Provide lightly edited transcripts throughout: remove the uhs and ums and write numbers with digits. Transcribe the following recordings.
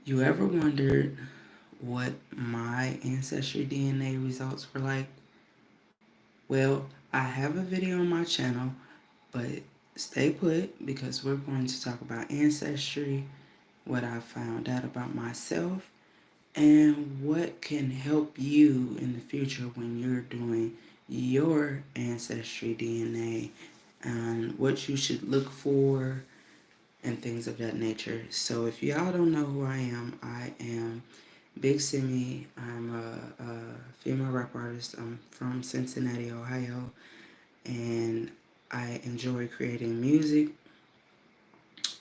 You ever wondered what my ancestry DNA results were like? Well, I have a video on my channel, but stay put because we're going to talk about ancestry, what I found out about myself, and what can help you in the future when you're doing your ancestry DNA and what you should look for and things of that nature. So if y'all don't know who I am Big Simi. I'm a female rap artist. I'm from Cincinnati, Ohio, and I enjoy creating music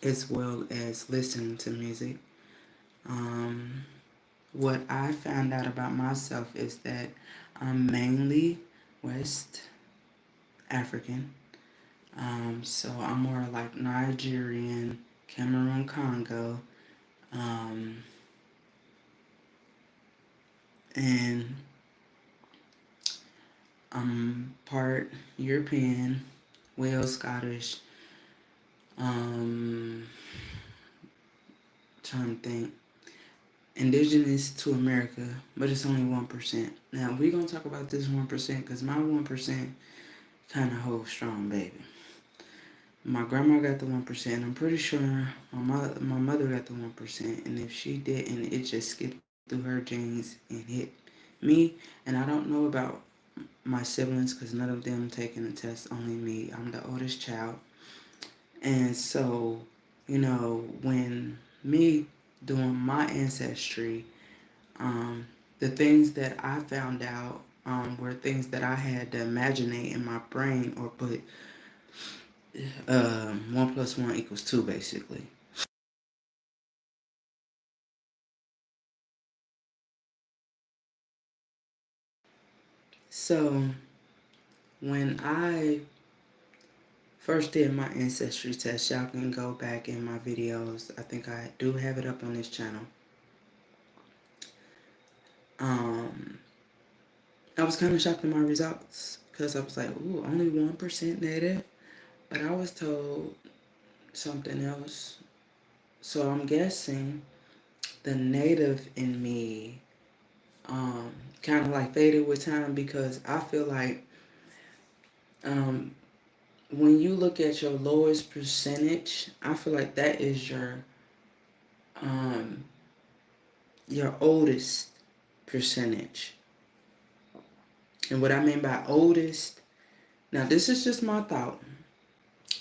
as well as listening to music. Um, what I found out about myself is that I'm mainly West African. So I'm more like Nigerian, Cameroon, Congo, um, and I'm part European, Wales, Scottish. Um, Trying to think. Indigenous to America, but it's only 1%. Now we're gonna talk about this 1% because my 1% kind of holds strong, baby. My grandma got the 1%. I'm pretty sure my mother got the 1%, and if she didn't, it just skipped through her genes and hit me. And I don't know about my siblings because none of them taking the test. Only me. I'm the oldest child, and so when me doing my ancestry, the things that I found out were things that I had to imaginate in my brain or put 1 + 1 = 2 basically. So when I first did my ancestry test, y'all can go back in my videos. I think I do have it up on this channel. Um, I was kind of shocked at my results because I was like, ooh, only 1% native. But I was told something else. So I'm guessing the native in me kind of like faded with time because I feel like um, when you look at your lowest percentage, I feel like that is um, your oldest percentage. And what I mean by oldest, now this is just my thought.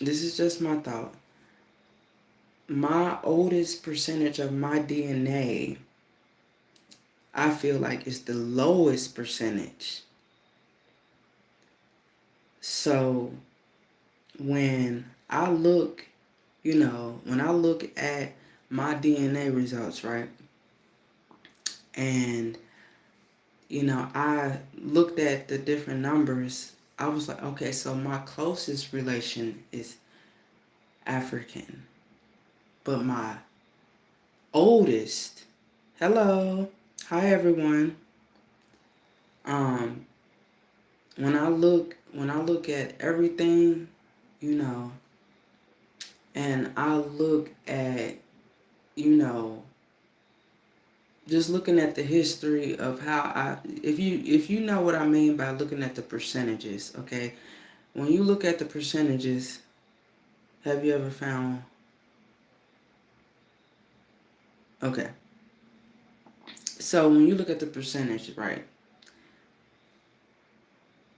This is just my thought. My oldest percentage of my DNA, I feel like is the lowest percentage. So when I look, when I look at my DNA results, right? And, I looked at the different numbers. I was like, okay, so my closest relation is African. But my oldest, hello, hi everyone. Um, when I look at everything, you know, and I look at, you know, just looking at the history of how if you know what I mean by looking at the percentages, okay? When you look at the percentages, have you ever found, okay, so when you look at the percentage, right,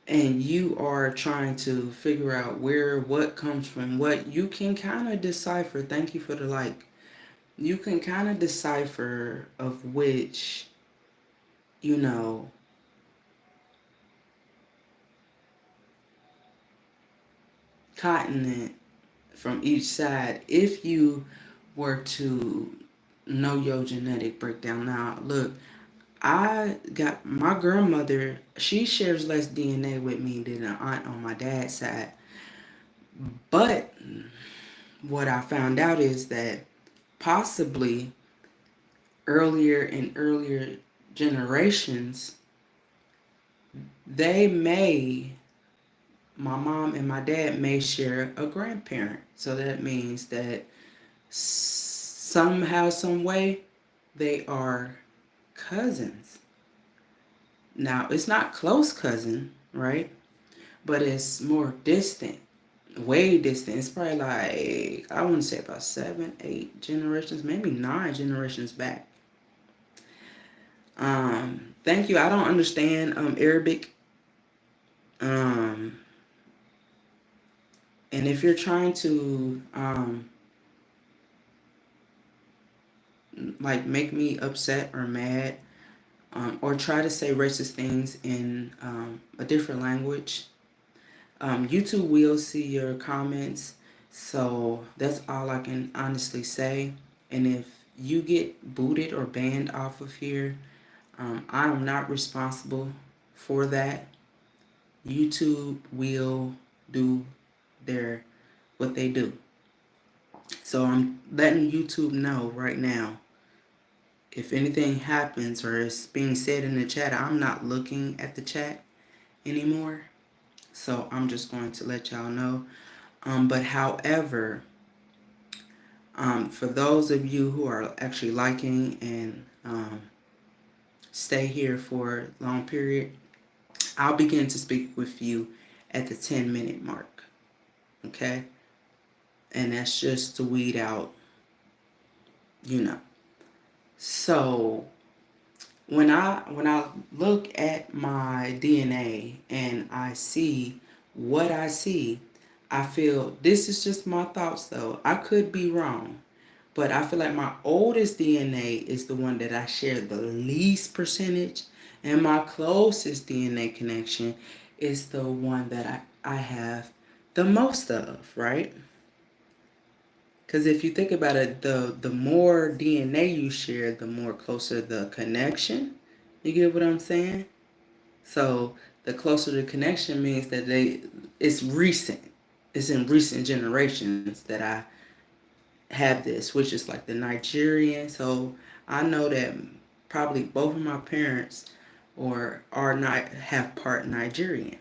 and you are trying to figure out what comes from what, you can kind of decipher, thank you for the like, you can kind of decipher of which, you know, continent from each side if you were to know your genetic breakdown. Now, look, I got my grandmother, she shares less DNA with me than an aunt on my dad's side. But what I found out is that possibly earlier and earlier generations, they may, my mom and my dad may share a grandparent. So that means that somehow, some way, they are cousins. Now, it's not close cousin, right? But it's more distant, way distant. It's probably like, I want to say about 7, 8 generations, maybe 9 generations back. Thank you. I don't understand Arabic. Um, and if you're trying to like make me upset or mad, or try to say racist things in a different language, YouTube will see your comments. So that's all I can honestly say. And if you get booted or banned off of here, I am not responsible for that. YouTube will do their what they do. So I'm letting YouTube know right now. If anything happens or is being said in the chat, I'm not looking at the chat anymore. So I'm just going to let y'all know. But however, for those of you who are actually liking and stay here for a long period, I'll begin to speak with you at the 10-minute mark. Okay? And that's just to weed out, you know. So when I look at my DNA and I see what I see, I feel this is just my thoughts though. I could be wrong. But I feel like my oldest DNA is the one that I share the least percentage, and my closest DNA connection is the one that I have the most of, right? Because if you think about it, the more DNA you share, the more closer the connection. You get what I'm saying? So the closer the connection means that it's recent. It's in recent generations that I have this, which is like the Nigerian. So I know that probably both of my parents or are not have part Nigerian.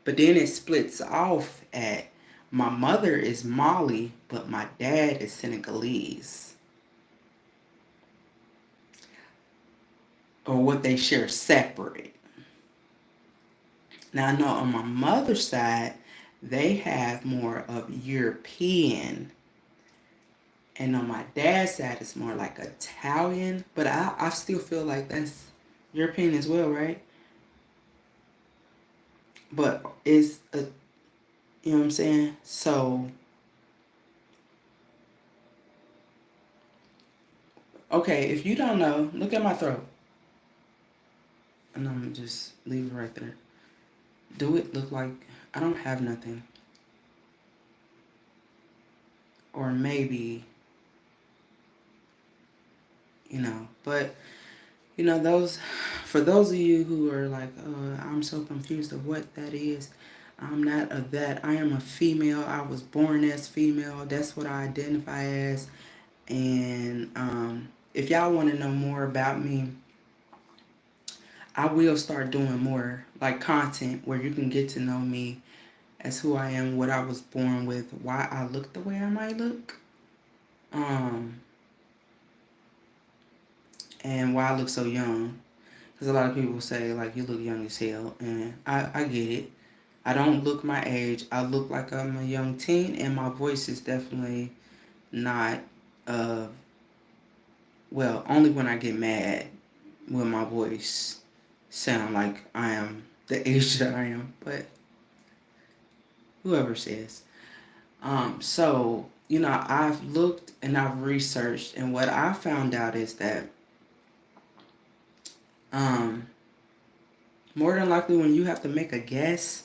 But then it splits off at my mother is Mali, but my dad is Senegalese. Or what they share separate. Now I know on my mother's side, they have more of European. And on my dad's side, it's more like Italian. But I still feel like that's European as well, right? But it's you know what I'm saying? So, okay, if you don't know, look at my throat. And I'm just leave it right there. Do it look like I don't have nothing? Or maybe, but those for those of you who are like, I'm so confused of what that is. I'm not of that. I am a female. I was born as female. That's what I identify as. And if y'all want to know more about me, I will start doing more like content where you can get to know me as who I am, what I was born with, why I look the way I might look, and why I look so young. Because a lot of people say, like, you look young as hell, and I get it. I don't look my age. I look like I'm a young teen, and my voice is definitely not, only when I get mad will my voice sound like I am the age that I am, but whoever says. So, I've looked and I've researched, and what I found out is that more than likely when you have to make a guess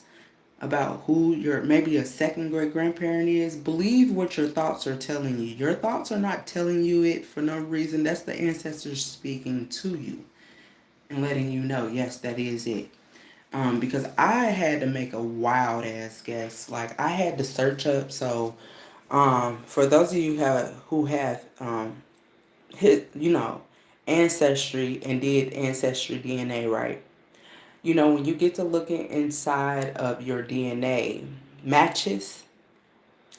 about who your maybe a second great grandparent is, believe what your thoughts are telling you. Your thoughts are not telling you it for no reason. That's the ancestors speaking to you and letting you know, yes, that is it. Because I had to make a wild ass guess. Like I had to search up. So, for those of you who have hit, ancestry and did ancestry DNA right. When you get to looking inside of your DNA matches,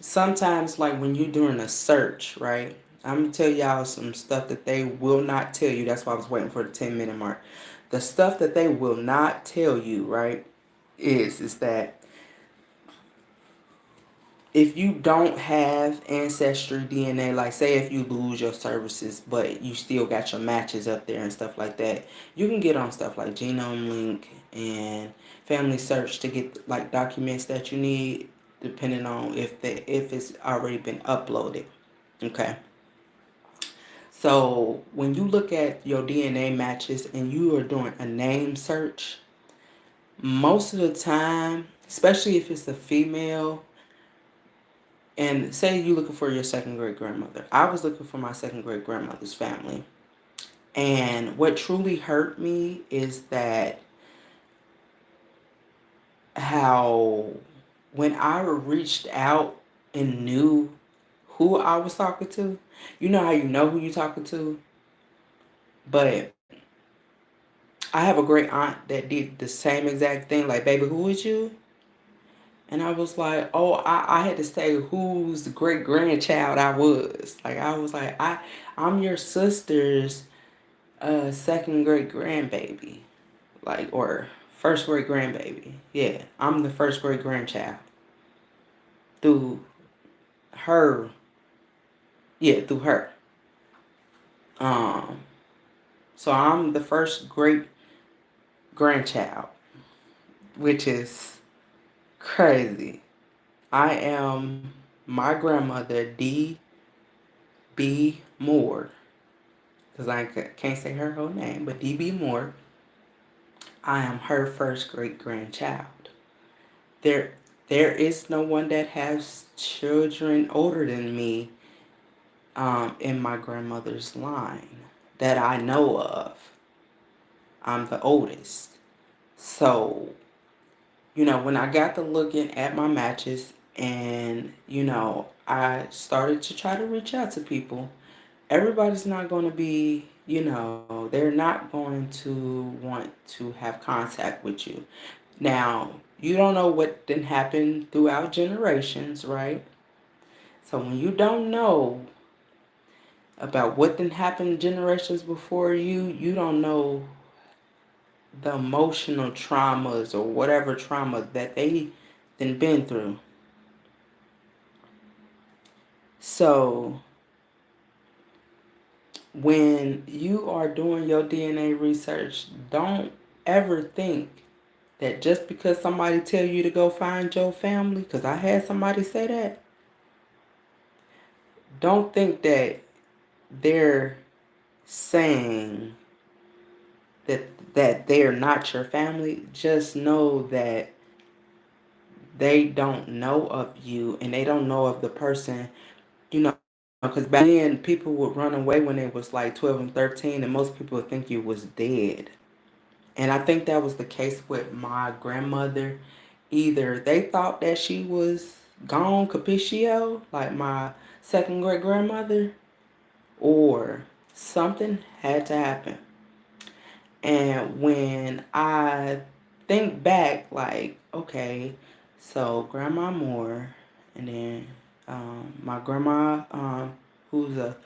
sometimes like when you're doing a search, right? I'm gonna tell y'all some stuff that they will not tell you. That's why I was waiting for the 10-minute mark. The stuff that they will not tell you, right, is that if you don't have ancestry DNA, like say if you lose your services, but you still got your matches up there and stuff like that, you can get on stuff like Genome Link and Family Search to get like documents that you need, depending on if it's already been uploaded. Okay. So when you look at your DNA matches and you are doing a name search, most of the time, especially if it's a female, and say you're looking for your second great grandmother. I was looking for my second great grandmother's family. And what truly hurt me is that how when I reached out and knew who I was talking to, you know how you know who you're talking to? But I have a great aunt that did the same exact thing, like, baby, who is you? And I was like, oh, I had to say whose great grandchild I was. Like, I was like, I'm your sister's second great grandbaby. Like, or first great grandbaby. Yeah, I'm the first great grandchild. Through her. Yeah, through her. Um, so I'm the first great grandchild, which is crazy. I am my grandmother, D.B. Moore, because I can't say her whole name, but D.B. Moore. I am her first great grandchild. There, there is no one that has children older than me in my grandmother's line that I know of. I'm the oldest. So, when I got to looking at my matches and, I started to try to reach out to people, everybody's not going to be, they're not going to want to have contact with you. Now, you don't know what didn't happen throughout generations, right? So when you don't know about what didn't happen generations before you, you don't know the emotional traumas or whatever trauma that they then been through. So when you are doing your DNA research, don't ever think that just because somebody tell you to go find your family, because I had somebody say that, don't think that they're saying that they are not your family. Just know that they don't know of you and they don't know of the person, because back then people would run away when they was like 12 and 13, and most people would think you was dead. And I think that was the case with my grandmother. Either they thought that she was gone capicio, like my second great grandmother, or something had to happen. And when I think back, like, okay, so Grandma Moore, and then my grandma, who's a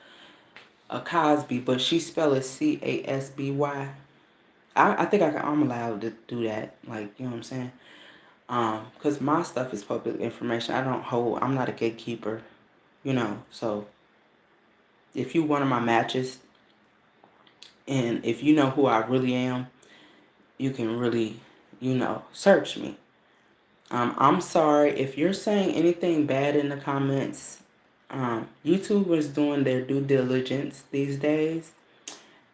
Cosby, but she spelled it Casby. I think I'm allowed to do that, like, you know what I'm saying? Because my stuff is public information. I'm not a gatekeeper, so if you one of my matches, and if you know who I really am, you can really, search me. I'm sorry if you're saying anything bad in the comments. YouTube is doing their due diligence these days,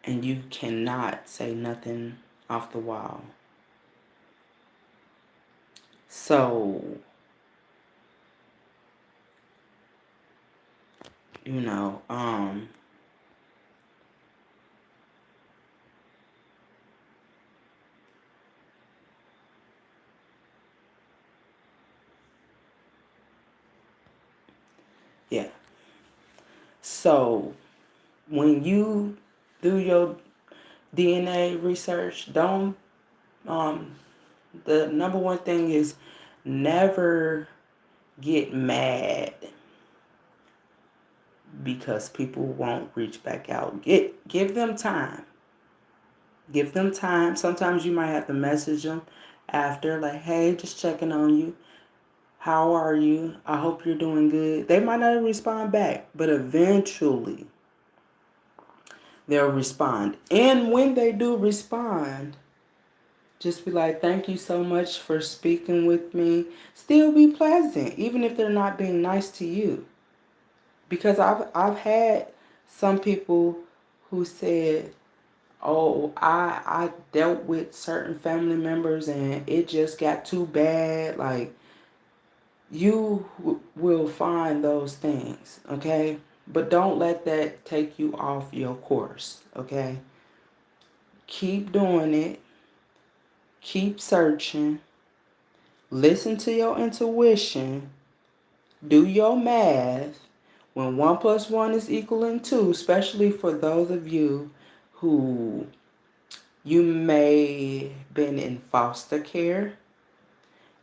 and you cannot say nothing off the wall. So, you know, yeah. So, when you do your DNA research, don't, um, the number one thing is never get mad because people won't reach back out. Give them time. Give them time. Sometimes you might have to message them after, like, hey, just checking on you. How are you? I hope you're doing good. They might not respond back, but eventually they'll respond. And when they do respond, just be like, thank you so much for speaking with me. Still be pleasant, even if they're not being nice to you. Because I've had some people who said, oh, I dealt with certain family members and it just got too bad. Like, you will find those things, okay? But don't let that take you off your course, okay? Keep doing it. Keep searching. Listen to your intuition. Do your math. When 1 plus 1 is equaling 2, especially for those of you who you may been in foster care,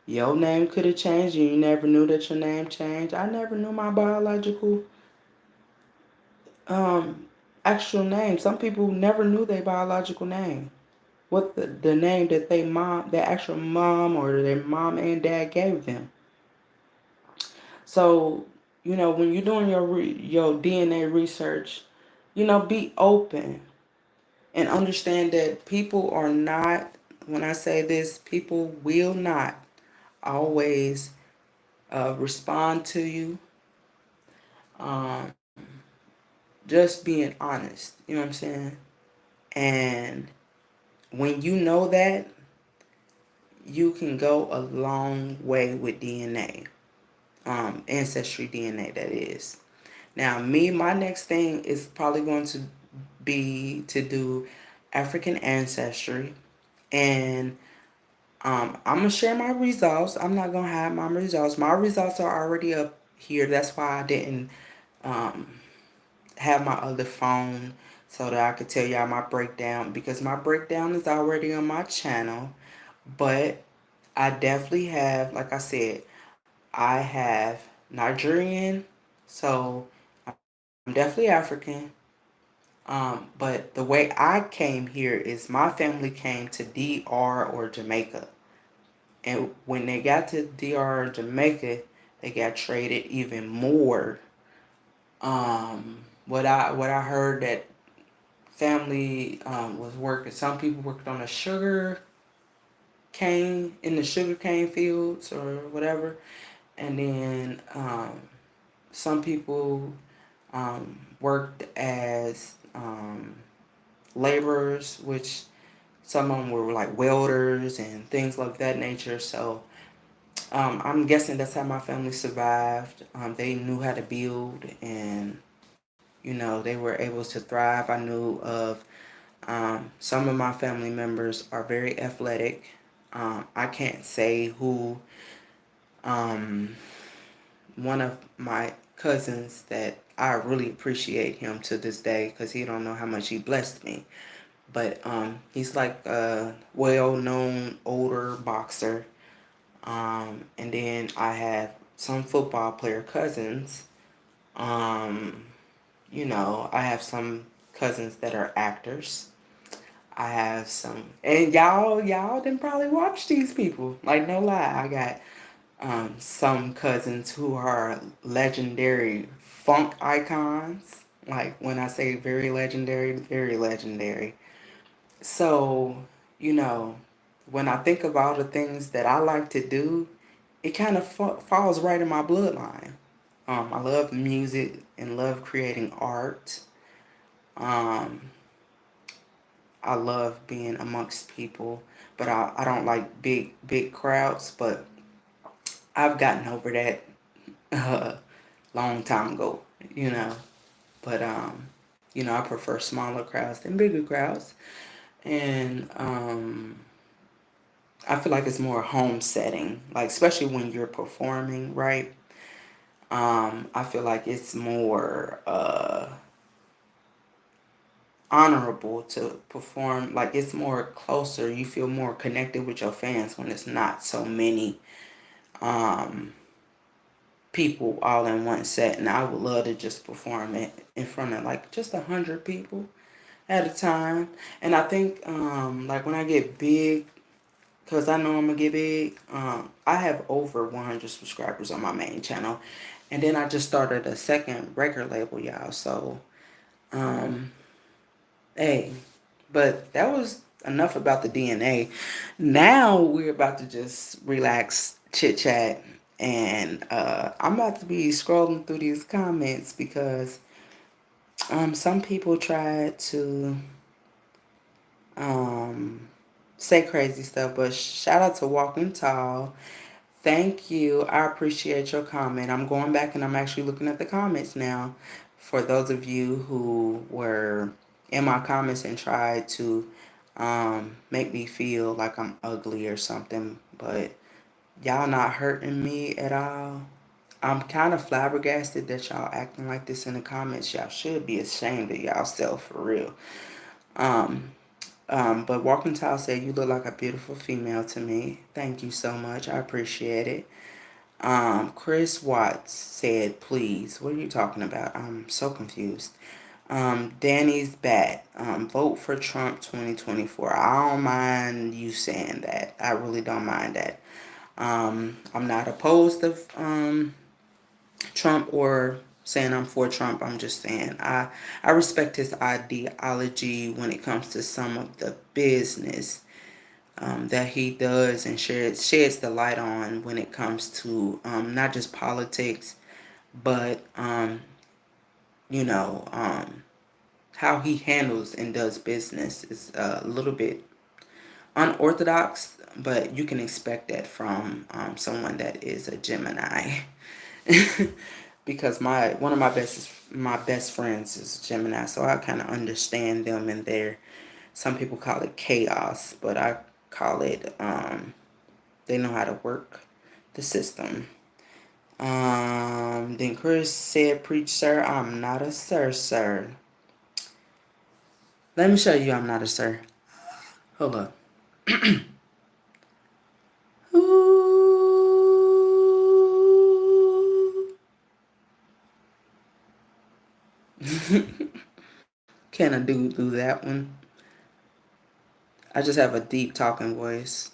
your name could have changed and you never knew that your name changed. I never knew my biological um actual name. Some people never knew their biological name. What the name that their actual mom or their mom and dad gave them. So, when you're doing your DNA research, be open and understand that people are not, when I say this, people will not always respond to you. Um, just being honest, you know what I'm saying? And when you know that, you can go a long way with DNA, ancestry DNA, that is. Now, my next thing is probably going to be to do African ancestry. And I'm going to share my results. I'm not going to hide my results. My results are already up here. That's why I didn't um, have my other phone so that I could tell y'all my breakdown, because my breakdown is already on my channel. But I definitely have, like I said, I have Nigerian, so I'm definitely African. But the way I came here is my family came to DR or Jamaica. And when they got to DR or Jamaica, they got traded even more. What I heard that family was working. Some people worked on a sugar cane in the sugar cane fields or whatever, and then some people worked as laborers, which some of them were like welders and things like that nature. So I'm guessing that's how my family survived. They knew how to build, and they were able to thrive. I knew of some of my family members are very athletic. I can't say who. One of my cousins that I really appreciate him to this day because he don't know how much he blessed me. But he's like a well-known older boxer. And then I have some football player cousins. Um, I have some cousins that are actors. I have some, and y'all didn't probably watch these people. Like, no lie, I got some cousins who are legendary funk icons. Like, when I say very legendary, very legendary. So, you know, when I think of all the things that I like to do, it kind of falls right in my bloodline. I love music and love creating art. Um, I love being amongst people, but I don't like big crowds. But I've gotten over that long time ago, you know. But I prefer smaller crowds than bigger crowds, and I feel like it's more home setting, like especially when you're performing, right? I feel like it's more honorable to perform. Like, it's more closer. You feel more connected with your fans when it's not so many. Um, people all in one set, and I would love to just perform it in front of like just 100 people at a time. And I think like when I get big, because I know I'm gonna get big, I have over 100 subscribers on my main channel, and then I just started a second record label, y'all. So um hey, but that was enough about the DNA. Now we're about to just relax, chit chat, and I'm about to be scrolling through these comments because some people tried to um say crazy stuff, but shout out to Walking Tall. Thank you. I appreciate your comment. I'm going back and I'm actually looking at the comments now. For those of you who were in my comments and tried to make me feel like I'm ugly or something, but y'all not hurting me at all. I'm kind of flabbergasted that y'all acting like this in the comments. Y'all should be ashamed of y'all self for real. Um, but Walking Tile said, you look like a beautiful female to me. Thank you so much. I appreciate it. Chris Watts said, please. What are you talking about? I'm so confused. Danny's Bat. Vote for Trump 2024. I don't mind you saying that. I really don't mind that. I'm not opposed to Trump or saying I'm for Trump. I'm just saying I respect his ideology when it comes to some of the business that he does and sheds the light on when it comes to not just politics, but you know how he handles and does business is a little bit unorthodox, but you can expect that from someone that is a Gemini. Because one of my best friends is Gemini, so I kind of understand them and their. Some people call it chaos, but I call it they know how to work the system. Then Chris said, "Preach, sir. I'm not a sir. Let me show you I'm not a sir. Hold up. Ooh. Can I do that one? I just have a deep talking voice.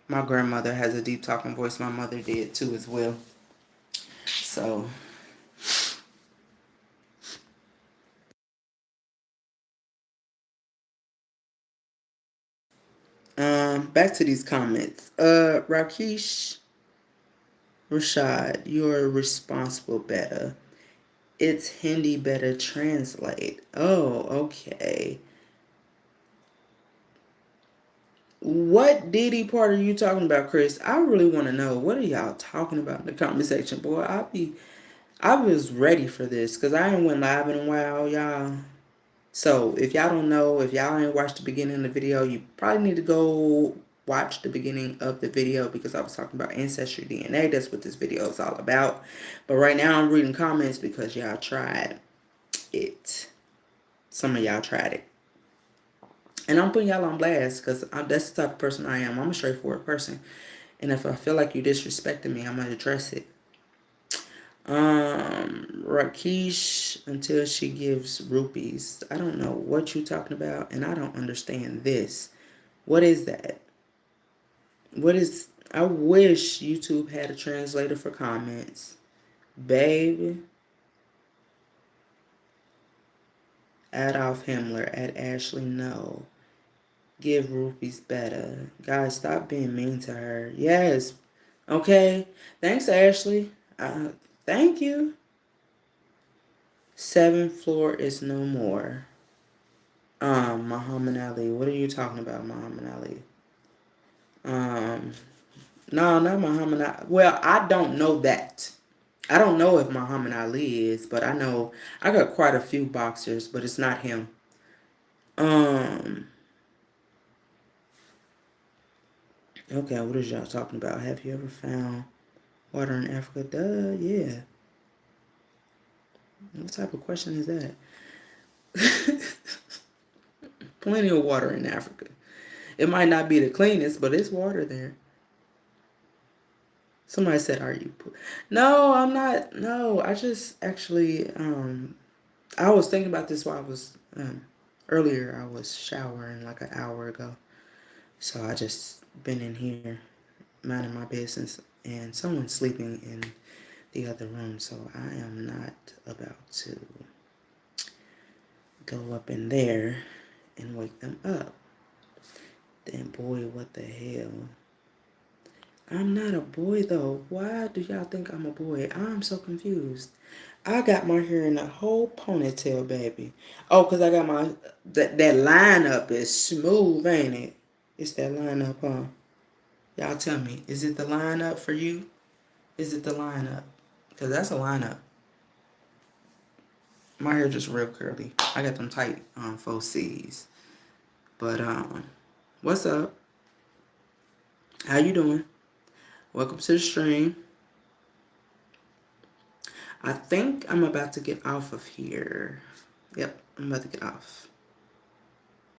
My grandmother has a deep talking voice. My mother did too as well. So back to these comments. Rakesh Rashad, you're responsible better. It's Hindi better translate. Oh, okay. What Diddy part are you talking about, Chris? I really want to know. What are y'all talking about in the comment section, boy? I was ready for this because I ain't went live in a while, y'all. So if y'all don't know, if y'all ain't watched the beginning of the video, you probably need to go watch the beginning of the video because I was talking about ancestry DNA. That's what this video is all about. But right now I'm reading comments because y'all tried it. Some of y'all tried it. And I'm putting y'all on blast because that's the type of person I am. I'm a straightforward person. And if I feel like you disrespecting me, I'm going to address it. Rakesh, until she gives rupees. I don't know what you're talking about, and I don't understand this. What is that? I wish YouTube had a translator for comments. Babe, Adolf Himmler, at Ashley, no. Give rupees better. Guys, stop being mean to her. Yes. Okay. Thanks, Ashley. Thank you. 7th floor is no more. Muhammad Ali. What are you talking about, Muhammad Ali? No, not Muhammad Ali. Well, I don't know that. I don't know if Muhammad Ali is, but I know I got quite a few boxers, but it's not him. Okay, what is y'all talking about? Have you ever found water in Africa? Duh, yeah. What type of question is that? Plenty of water in Africa. It might not be the cleanest, but it's water there. Somebody said, "Are you?" No, I'm not. No, I just actually. I was thinking about this while I was earlier. I was showering like an hour ago, so I just been in here minding my business, and someone's sleeping in the other room, so I am not about to go up in there and wake them up. Then, boy, what the hell? I'm not a boy though. Why do y'all think I'm a boy? I'm so confused. I got my hair in a whole ponytail, baby. Oh, cause I got my that lineup is smooth, ain't it? It's that lineup, huh? Y'all tell me, is it the lineup for you? Is it the lineup? Cause that's a lineup. My hair just real curly. I got them tight 4Cs. But what's up? How you doing? Welcome to the stream. I think I'm about to get off of here. Yep, I'm about to get off.